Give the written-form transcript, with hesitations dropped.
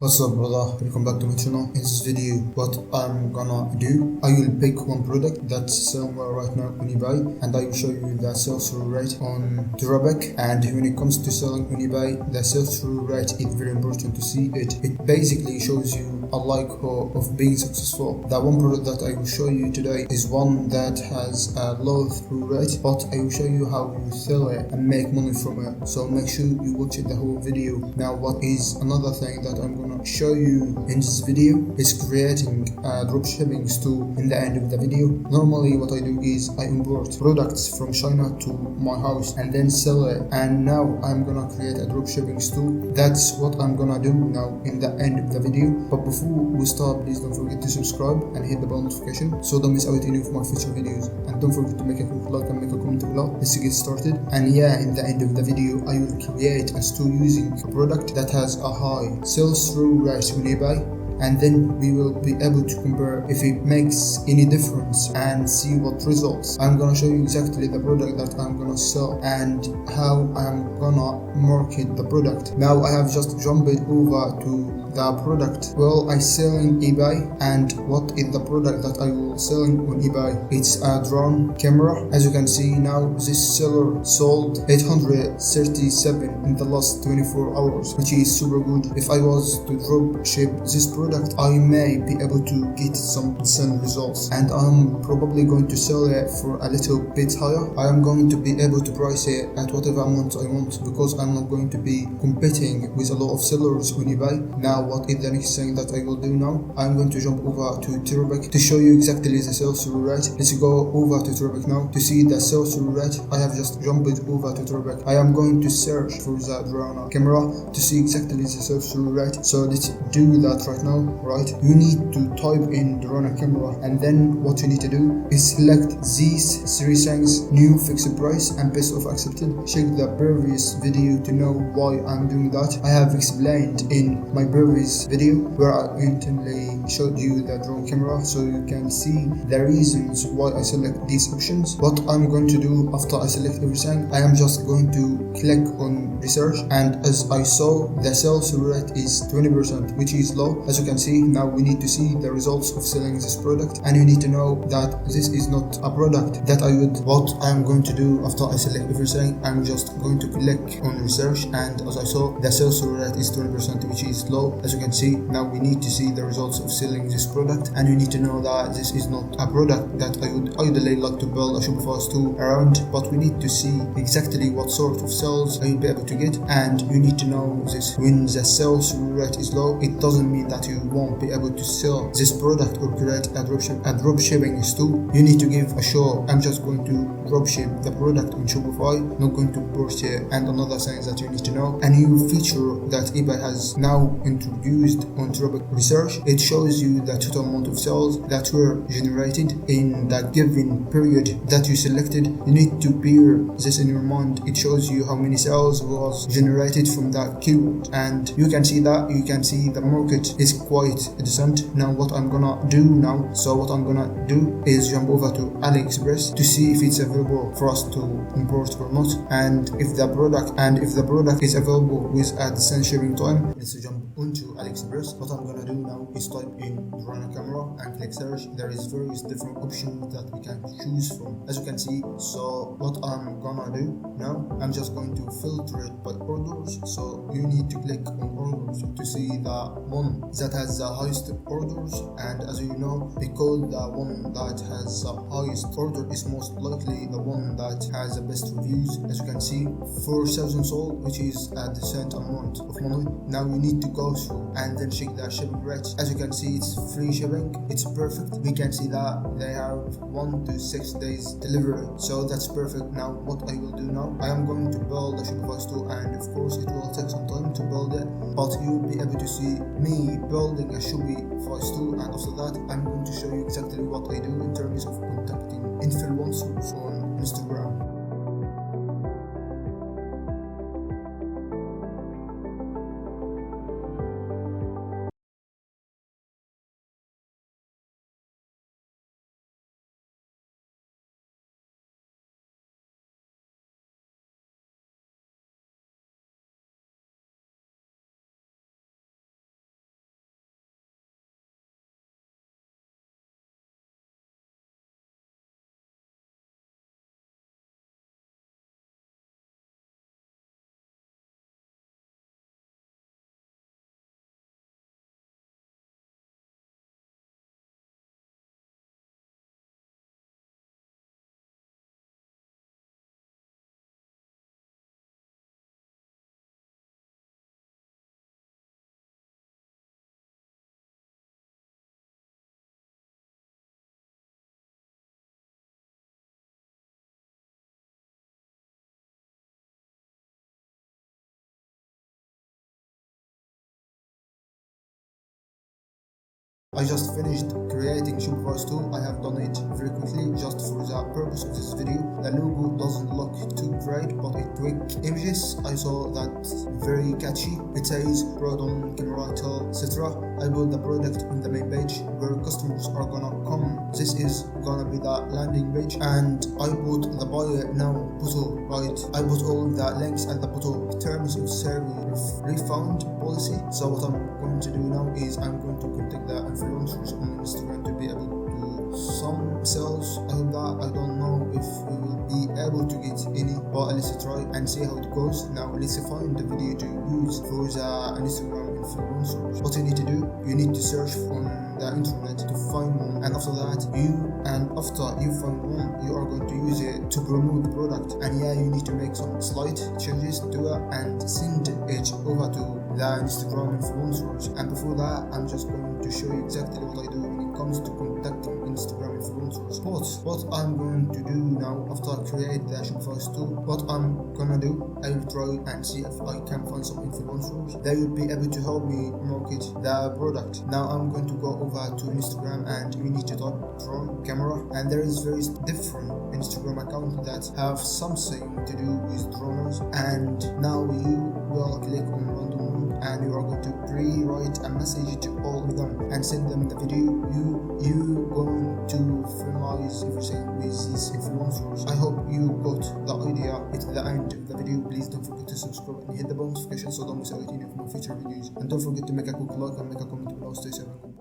What's up, brother? Welcome back to my channel. In this video, what I'm gonna do, I will pick one product that's somewhere right now on eBay, and I will show you the sales through rate on Terapeak. And when it comes to selling on eBay, the sales through rate is very important to see it. It basically shows you a likelihood of being successful. The one product that I will show you today is one that has a low through rate, but I will show you how you sell it and make money from it. So make sure you watch the whole video. Now, what is another thing that I'm gonna show you in this video is creating a dropshipping store in the end of the video. Normally what I do is I import products from China to my house and then sell it, and now I'm gonna create a dropshipping store. That's what I'm gonna do now in the end of the video. But before we start, please don't forget to subscribe and hit the bell notification so don't miss out any of my future videos, and don't forget to make a quick like and make a comment below. Let's get started. And yeah, in the end of the video I will create a store using a product that has a high sales through rate on eBay, and then we will be able to compare if it makes any difference and see what results. I'm gonna show you exactly the product that I'm gonna sell and how I'm gonna market the product. Now I have just jumped over to the product. Well, I sell in eBay, and what is the product that I will selling on eBay? It's a drone camera. As you can see now, this seller sold 837 in the last 24 hours, which is super good. If I was to drop ship this product, I may be able to get some results, and I'm probably going to sell it for a little bit higher. I am going to be able to price it at whatever amount I want, because I'm not going to be competing with a lot of sellers on eBay. Now, what is the next thing that I will do now? I'm going to jump over to Terapeak to show you exactly the sales through rate. Let's go over to Terapeak now to see the sales through rate. I have just jumped over to Terapeak. I am going to search for the drone camera to see exactly the sales through rate. So let's do that right now. Right, you need to type in drone camera, and then what you need to do is select these three things: new, fixed price, and best of accepted. Check the previous video to know why I'm doing that. I have explained in my previous video where I intentionally showed you the drone camera, so you can see the reasons why I select these options. What I'm going to do after I select everything, I am just going to click on research, and as I saw, the sales rate is 20%, which is low. As you can see, now we need to see the results of selling this product, and you need to know that this is not a product that I would. What I'm going to do after I select everything, I'm just going to click on research, and as I saw, the sales rate is 20%, which is low. As you can see, now we need to see the results of selling this product, and you need to know that this is not a product that I would ideally like to build a Shopify store around, but we need to see exactly what sort of sales I will be able to get. And you need to know this: when the sales rate is low, it doesn't mean that you won't be able to sell this product or create a dropshipping store. You need to give a show. I'm just going to dropship the product on Shopify, not going to post it. And another thing that you need to know, a new feature that eBay has now introduced on Terapeak research. It shows you the total amount of sales that were generated in the given period that you selected. You need to bear this in your mind. It shows you how many sales was generated from that keyword, and you can see that. You can see the market is quite decent. Now what I'm gonna do now, is jump over to AliExpress to see if it's available for us to import or not, and if the product is available with a decent shipping time. Let's jump onto AliExpress. What I'm gonna do now is type in drone camera and click search. There is various different options that we can choose from, as you can see. So what I'm gonna do now, I'm just going to filter it by orders. So you need to click on orders to see the one that has the highest orders, and as you know, because the one that has the highest order is most likely the one that has the best reviews. As you can see, 4,000 sold, which is a decent amount of money. Now you need to go through and then check the shipping rates. As you can see, it's free shipping. It's perfect. We can see that they have 1 to 6 days delivery, so that's perfect. Now what I will do now, I am going to build a Shopify store, and of course it will take some time to build it, but you will be able to see me building a Shopify store. And after that, I'm going to show you exactly what I do in terms of contacting influencers on Instagram. I just finished creating Shopify store. I have done it very quickly just for the purpose of this video. The logo doesn't look too bright, but it quick images I saw that very catchy. It says product on camera, etc. I put the product on the main page where customers are gonna come. This is gonna be the landing page, and I put the buy now button right. I put all the links at the bottom. Terms of service refund policy. So what I'm going to do now is I'm going to contact the influencers on Instagram to be able to do some sales. I hope that I don't know if we will be able to get any, but let's try and see how it goes. Now let's find the video to use for the Instagram influencers. What you need to do, you need to search on the internet to find one, and after that after you find one, you are going to use it to promote the product. And yeah, you need to make some slight changes to it and send it over to the Instagram influencers. And before that, I'm just going to show you exactly what I do when it comes to contacting Instagram influencers. But what I'm going to do now, after I create the Shopify store, what I'm gonna do, I will try and see if I can find some influencers. They will be able to help me market the product. Now I'm going to go over to Instagram, and you need to type drone camera, and there is very different Instagram accounts that have something to do with drones. And now you will click on random one, and you are going to pre-write a message to all of them and send them the video. You going to finalize everything with these influencers. I hope you got the idea at the end of the video. Please don't forget to subscribe and hit the bell notification so don't miss out any of my future videos, and don't forget to make a quick like and make a comment below. Stay safe.